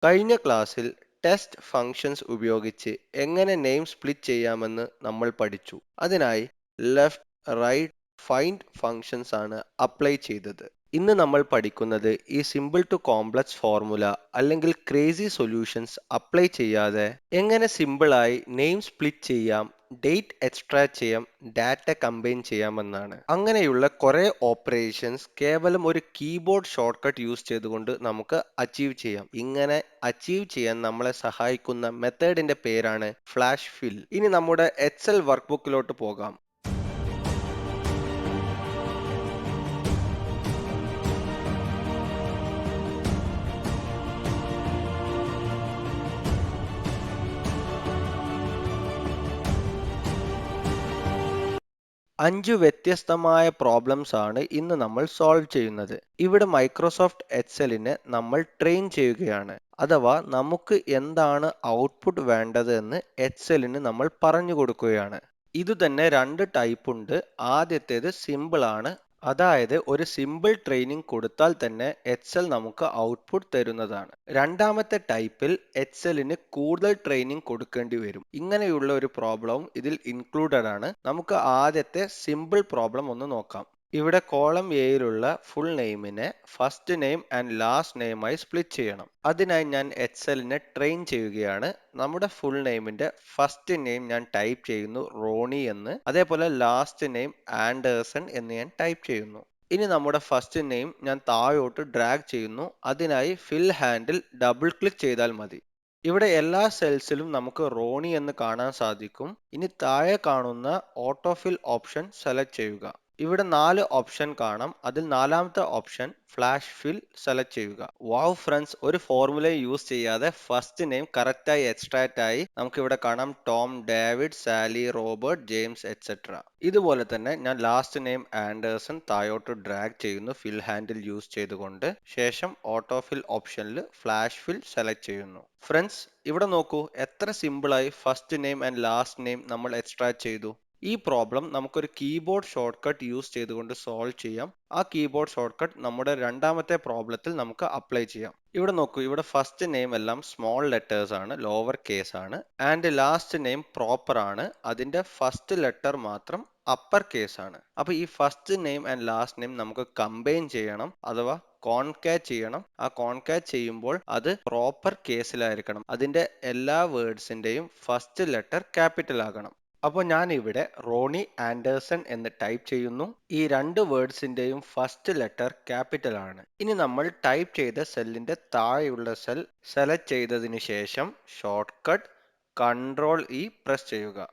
കഴിഞ്ഞ ക്ലാസ്സിൽ test functions ഉപയോഗിച്ച് എങ്ങനെ നെയിം സ്പ്ലിറ്റ് ചെയ്യാമെന്ന് നമ്മൾ പഠിച്ചു. അതിനായി ലെഫ്റ്റ്, റൈറ്റ്, ഫൈൻഡ് ഫങ്ഷൻസ് ആണ് അപ്ലൈ ചെയ്തത്. ഇന്ന് നമ്മൾ പഠിക്കുന്നത് ഈ സിമ്പിൾ ടു കോംപ്ലക്സ് ഫോർമുല അല്ലെങ്കിൽ ക്രേസി സൊല്യൂഷൻസ് അപ്ലൈ ചെയ്യാതെ എങ്ങനെ സിമ്പിളായി നെയിം സ്പ്ലിറ്റ് ചെയ്യാം, ഡേറ്റ് എക്സ്ട്രാക്ട് ചെയ്യാം, ഡാറ്റ കമ്പൈൻ ചെയ്യാമെന്നാണ്. അങ്ങനെയുള്ള കുറെ ഓപ്പറേഷൻസ് കേവലം ഒരു കീബോർഡ് ഷോർട്ട്കട്ട് യൂസ് ചെയ്തുകൊണ്ട് നമുക്ക് അച്ചീവ് ചെയ്യാം. ഇങ്ങനെ അച്ചീവ് ചെയ്യാൻ നമ്മളെ സഹായിക്കുന്ന മെത്തേഡിന്റെ പേരാണ് ഫ്ലാഷ് ഫിൽ. ഇനി നമ്മുടെ എക്സൽ വർക്ക് ബുക്കിലോട്ട് പോകാം. 5 വ്യത്യസ്തമായ പ്രോബ്ലംസ് ആണ് ഇന്ന് നമ്മൾ സോൾവ് ചെയ്യുന്നത്. ഇവിടെ മൈക്രോസോഫ്റ്റ് എക്സലിനെ നമ്മൾ ട്രെയിൻ ചെയ്യുകയാണ്. അഥവാ നമുക്ക് എന്താണ് ഔട്ട്പുട്ട് വേണ്ടത് എന്ന് എക്സലിന് നമ്മൾ പറഞ്ഞു കൊടുക്കുകയാണ്. ഇതുതന്നെ രണ്ട് ടൈപ്പ് ഉണ്ട്. ആദ്യത്തേത് സിമ്പിൾ ആണ്. അതായത് ഒരു സിമ്പിൾ ട്രെയിനിങ് കൊടുത്താൽ തന്നെ എക്സൽ നമുക്ക് ഔട്ട്പുട്ട് തരുന്നതാണ്. രണ്ടാമത്തെ ടൈപ്പിൽ എക്സലിന് കൂടുതൽ ട്രെയിനിങ് കൊടുക്കേണ്ടി വരും. ഇങ്ങനെയുള്ള ഒരു പ്രോബ്ലവും ഇതിൽ ഇൻക്ലൂഡഡ് ആണ്. നമുക്ക് ആദ്യത്തെ സിമ്പിൾ പ്രോബ്ലം ഒന്ന് നോക്കാം. ഇവിടെ കോളം എയിലുള്ള ഫുൾ നെയിമിനെ ഫസ്റ്റ് നെയിം ആൻഡ് ലാസ്റ്റ് നെയിമായി സ്പ്ലിറ്റ് ചെയ്യണം. അതിനായി ഞാൻ എക്സലിനെ ട്രെയിൻ ചെയ്യുകയാണ്. നമ്മുടെ ഫുൾ നെയിമിന്റെ ഫസ്റ്റ് നെയിം ഞാൻ ടൈപ്പ് ചെയ്യുന്നു റോണി എന്ന്, അതേപോലെ ലാസ്റ്റ് നെയിം ആൻഡേഴ്സൺ എന്ന് ഞാൻ ടൈപ്പ് ചെയ്യുന്നു. ഇനി നമ്മുടെ ഫസ്റ്റ് നെയിം ഞാൻ താഴോട്ട് ഡ്രാഗ് ചെയ്യുന്നു. അതിനായി ഫിൽ ഹാൻഡിൽ ഡബിൾ ക്ലിക്ക് ചെയ്താൽ മതി. ഇവിടെ എല്ലാ സെൽസിലും നമുക്ക് റോണി എന്ന് കാണാൻ സാധിക്കും. ഇനി താഴെ കാണുന്ന ഓട്ടോഫിൽ ഓപ്ഷൻ സെലക്ട് ചെയ്യുക. ഇവിടെ 4 ഓപ്ഷൻ കാണാം. അതിൽ നാലാമത്തെ ഓപ്ഷൻ ഫ്ലാഷ് ഫിൽ സെലക്ട് ചെയ്യുക. വാവ് ഫ്രണ്ട്സ്, ഒരു ഫോർമുലയും യൂസ് ചെയ്യാതെ ഫസ്റ്റ് നെയിം കറക്റ്റായി എക്സ്ട്രാക്റ്റ് ആയി. നമുക്ക് ഇവിടെ കാണാം Tom, David, Sally, Robert, James etcetera. ഇതുപോലെ തന്നെ ഞാൻ ലാസ്റ്റ് നെയിം ആൻഡേഴ്സൺ താഴോട്ട് ഡ്രാഗ് ചെയ്യുന്നു ഫിൽ ഹാൻഡിൽ യൂസ് ചെയ്തുകൊണ്ട്. ശേഷം ഓട്ടോഫിൽ ഓപ്ഷനിൽ ഫ്ലാഷ് ഫിൽ സെലക്ട് ചെയ്യുന്നു. ഫ്രണ്ട്സ്, ഇവിടെ നോക്കൂ, എത്ര സിമ്പിളായി first name and last name നമ്മൾ എക്സ്ട്രാക്ട് ചെയ്തു. ഈ പ്രോബ്ലം നമുക്കൊരു കീബോർഡ് ഷോർട്ട്കട്ട് യൂസ് ചെയ്തുകൊണ്ട് സോൾവ് ചെയ്യാം. ആ കീബോർഡ് ഷോർട്ട്കട്ട് നമ്മുടെ രണ്ടാമത്തെ പ്രോബ്ലത്തിൽ നമുക്ക് അപ്ലൈ ചെയ്യാം. ഇവിടെ നോക്കൂ, ഇവിടെ ഫസ്റ്റ് നെയിം എല്ലാം സ്മോൾ ലെറ്റേഴ്സ് ആണ്, ലോവർ കേസ് ആണ്. ആൻഡ് ലാസ്റ്റ് നെയിം പ്രോപ്പർ ആണ്, അതിന്റെ ഫസ്റ്റ് ലെറ്റർ മാത്രം അപ്പർ കേസ് ആണ്. അപ്പൊ ഈ first name and last name നമുക്ക് കമ്പൈൻ ചെയ്യണം, അഥവാ കോൺകാറ്റ് ചെയ്യണം. ആ കോൺകാറ്റ് ചെയ്യുമ്പോൾ അത് പ്രോപ്പർ കേസിലായിരിക്കണം. അതിന്റെ എല്ലാ വേർഡ്സിന്റെയും ഫസ്റ്റ് ലെറ്റർ ക്യാപിറ്റൽ ആകണം. അപ്പോൾ ഞാൻ ഇവിടെ റോണി ആൻഡേഴ്സൺ എന്ന് ടൈപ്പ് ചെയ്യുന്നു. ഈ രണ്ട് വേർഡ്സിന്റെയും ഫസ്റ്റ് ലെറ്റർ ക്യാപിറ്റൽ ആണ്. ഇനി നമ്മൾ ടൈപ്പ് ചെയ്ത സെല്ലിന്റെ താഴെയുള്ള സെൽ സെലക്ട് ചെയ്തതിനു ശേഷം short cut control E press ചെയ്യുക.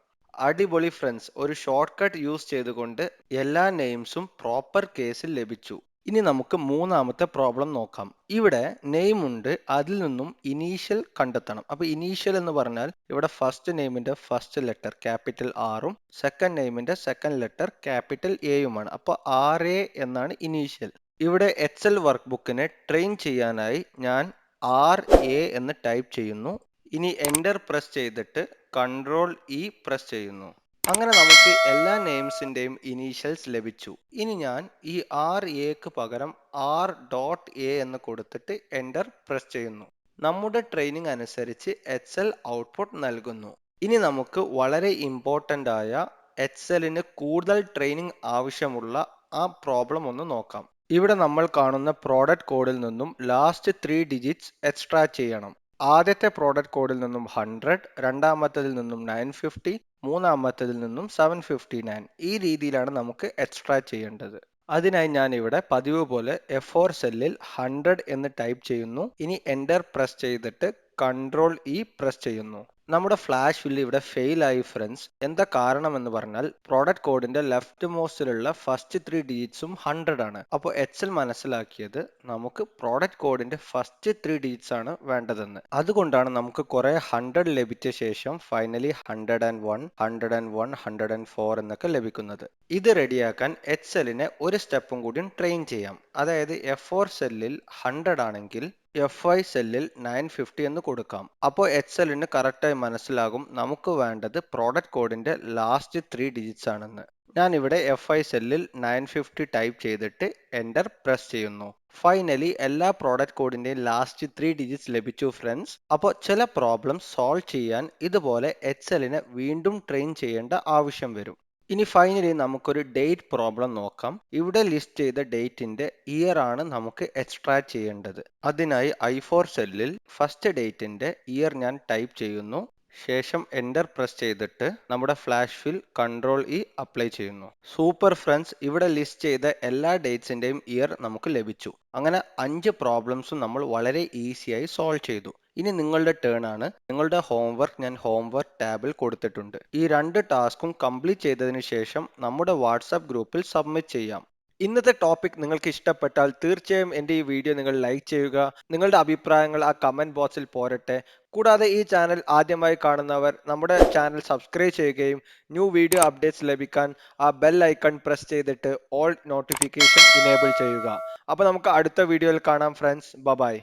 അടിപൊളി ഫ്രണ്ട്സ്, ഒരു ഷോർട്ട് കട്ട് യൂസ് ചെയ്തുകൊണ്ട് എല്ലാ നെയിംസും പ്രോപ്പർ കേസിൽ ലഭിച്ചു. ഇനി നമുക്ക് മൂന്നാമത്തെ പ്രോബ്ലം നോക്കാം. ഇവിടെ നെയിം ഉണ്ട്, അതിൽ നിന്നും ഇനീഷ്യൽ കണ്ടെത്തണം. അപ്പൊ ഇനീഷ്യൽ എന്ന് പറഞ്ഞാൽ ഇവിടെ ഫസ്റ്റ് നെയിമിന്റെ ഫസ്റ്റ് ലെറ്റർ ക്യാപിറ്റൽ ആറും സെക്കൻഡ് നെയിമിന്റെ സെക്കൻഡ് ലെറ്റർ ക്യാപിറ്റൽ എയുമാണ്. അപ്പൊ RA എന്നാണ് ഇനീഷ്യൽ. ഇവിടെ എക്സൽ വർക്ക് ബുക്കിനെ ട്രെയിൻ ചെയ്യാനായി ഞാൻ RA എന്ന് ടൈപ്പ് ചെയ്യുന്നു. ഇനി എൻ്റർ പ്രസ് ചെയ്തിട്ട് കൺട്രോൾ ഇ പ്രസ് ചെയ്യുന്നു. അങ്ങനെ നമുക്ക് എല്ലാ നെയിംസിന്റെയും ഇനീഷ്യൽസ് ലഭിച്ചു. ഇനി ഞാൻ ഈ RAക്ക് പകരം R.A എന്ന് കൊടുത്തിട്ട് എൻ്റർ പ്രസ് ചെയ്യുന്നു. നമ്മുടെ ട്രെയിനിങ് അനുസരിച്ച് എക്സൽ ഔട്ട്പുട്ട് നൽകുന്നു. ഇനി നമുക്ക് വളരെ ഇമ്പോർട്ടൻ്റ് ആയ എക്സലിന് കൂടുതൽ ട്രെയിനിങ് ആവശ്യമുള്ള ആ പ്രോബ്ലം ഒന്ന് നോക്കാം. ഇവിടെ നമ്മൾ കാണുന്ന പ്രോഡക്റ്റ് കോഡിൽ നിന്നും ലാസ്റ്റ് 3 ഡിജിറ്റ്സ് എക്സ്ട്രാക്ട് ചെയ്യണം. ആദ്യത്തെ പ്രോഡക്റ്റ് കോഡിൽ നിന്നും 100, രണ്ടാമത്തതിൽ നിന്നും 950, മൂന്നാമത്തതിൽ നിന്നും 759. ഈ രീതിയിലാണ് നമുക്ക് എക്സ്ട്രാക്ട് ചെയ്യേണ്ടത്. അതിനായി ഞാൻ ഇവിടെ പതിവ് പോലെ F4 സെല്ലിൽ 100 എന്ന് ടൈപ്പ് ചെയ്യുന്നു. ഇനി എൻ്റർ പ്രസ് ചെയ്തിട്ട് കൺട്രോൾ ഇ പ്രസ് ചെയ്യുന്നു. നമ്മുടെ ഫ്ലാഷ് ഫില്ല് ഇവിടെ ഫെയിൽ ആയി ഫ്രണ്ട്സ്. എന്താ കാരണം എന്ന് പറഞ്ഞാൽ പ്രോഡക്റ്റ് കോഡിന്റെ ലെഫ്റ്റ് മോസ്റ്റിലുള്ള ഫസ്റ്റ് 3 ഡിജിറ്റ്സും 100 ആണ്. അപ്പോൾ എക്സൽ മനസ്സിലാക്കിയത് നമുക്ക് പ്രോഡക്റ്റ് കോഡിന്റെ ഫസ്റ്റ് 3 ഡിജിറ്റ്സ് ആണ് വേണ്ടതെന്ന്. അതുകൊണ്ടാണ് നമുക്ക് കുറെ 100 ലഭിച്ച ശേഷം ഫൈനലി 101, 101, 104 എന്നൊക്കെ ലഭിക്കുന്നത്. ഇത് റെഡിയാക്കാൻ എക്സലിനെ ഒരു സ്റ്റെപ്പും കൂടി ട്രെയിൻ ചെയ്യാം. അതായത് F4 സെല്ലിൽ 100 ആണെങ്കിൽ F5 സെല്ലിൽ 950 എന്ന് കൊടുക്കാം. അപ്പോൾ എക്സലിന് കറക്റ്റായി മനസ്സിലാകും നമുക്ക് വേണ്ടത് പ്രോഡക്റ്റ് കോഡിന്റെ ലാസ്റ്റ് 3 ഡിജിറ്റ്സ് ആണെന്ന്. ഞാൻ ഇവിടെ FI സെല്ലിൽ 950 ടൈപ്പ് ചെയ്തിട്ട് എൻ്റർ പ്രസ് ചെയ്യുന്നു. ഫൈനലി എല്ലാ പ്രോഡക്റ്റ് കോഡിന്റെയും ലാസ്റ്റ് 3 ഡിജിറ്റ്സ് ലഭിച്ചു ഫ്രണ്ട്സ്. അപ്പോൾ ചില പ്രോബ്ലം സോൾവ് ചെയ്യാൻ ഇതുപോലെ എക്സലിനെ വീണ്ടും ട്രെയിൻ ചെയ്യേണ്ട ആവശ്യം വരും. ഇനി ഫൈനലി നമുക്കൊരു ഡേറ്റ് പ്രോബ്ലം നോക്കാം. ഇവിടെ ലിസ്റ്റ് ചെയ്ത ഡേറ്റിന്റെ ഇയർ ആണ് നമുക്ക് എക്സ്ട്രാക്ട് ചെയ്യേണ്ടത്. അതിനായി I4 സെല്ലിൽ ഫസ്റ്റ് ഡേറ്റിന്റെ ഇയർ ഞാൻ ടൈപ്പ് ചെയ്യുന്നു. ശേഷം എൻ്റർ പ്രസ് ചെയ്തിട്ട് നമ്മുടെ ഫ്ലാഷ് ഫിൽ Ctrl+E അപ്ലൈ ചെയ്യുന്നു. സൂപ്പർ ഫ്രണ്ട്സ്, ഇവിടെ ലിസ്റ്റ് ചെയ്ത എല്ലാ ഡേറ്റ്സിന്റെയും ഇയർ നമുക്ക് ലഭിച്ചു. അങ്ങനെ 5 പ്രോബ്ലംസും നമ്മൾ വളരെ ഈസിയായി സോൾവ് ചെയ്തു. ഇനി നിങ്ങളുടെ ടേൺ ആണ്. നിങ്ങളുടെ ഹോംവർക്ക് ഞാൻ ഹോംവർക്ക് ടാബിൽ കൊടുത്തിട്ടുണ്ട്. ഈ 2 ടാസ്കും കംപ്ലീറ്റ് ചെയ്തതിനു ശേഷം നമ്മുടെ വാട്സാപ്പ് ഗ്രൂപ്പിൽ സബ്മിറ്റ് ചെയ്യാം. ഇന്നത്തെ ടോപ്പിക് നിങ്ങൾക്ക് ഇഷ്ടപ്പെട്ടാൽ തീർച്ചയായും എൻ്റെ ഈ വീഡിയോ നിങ്ങൾ ലൈക്ക് ചെയ്യുക. നിങ്ങളുടെ അഭിപ്രായങ്ങൾ ആ കമൻറ്റ് ബോക്സിൽ പോരട്ടെ. കൂടാതെ ഈ ചാനൽ ആദ്യമായി കാണുന്നവർ നമ്മുടെ ചാനൽ സബ്സ്ക്രൈബ് ചെയ്യുകയും ന്യൂ വീഡിയോ അപ്ഡേറ്റ്സ് ലഭിക്കാൻ ആ ബെൽ ഐക്കൺ പ്രസ് ചെയ്തിട്ട് ഓൾ നോട്ടിഫിക്കേഷൻ ഇനേബിൾ ചെയ്യുക. അപ്പോൾ നമുക്ക് അടുത്ത വീഡിയോയിൽ കാണാം ഫ്രണ്ട്സ്. ബൈ.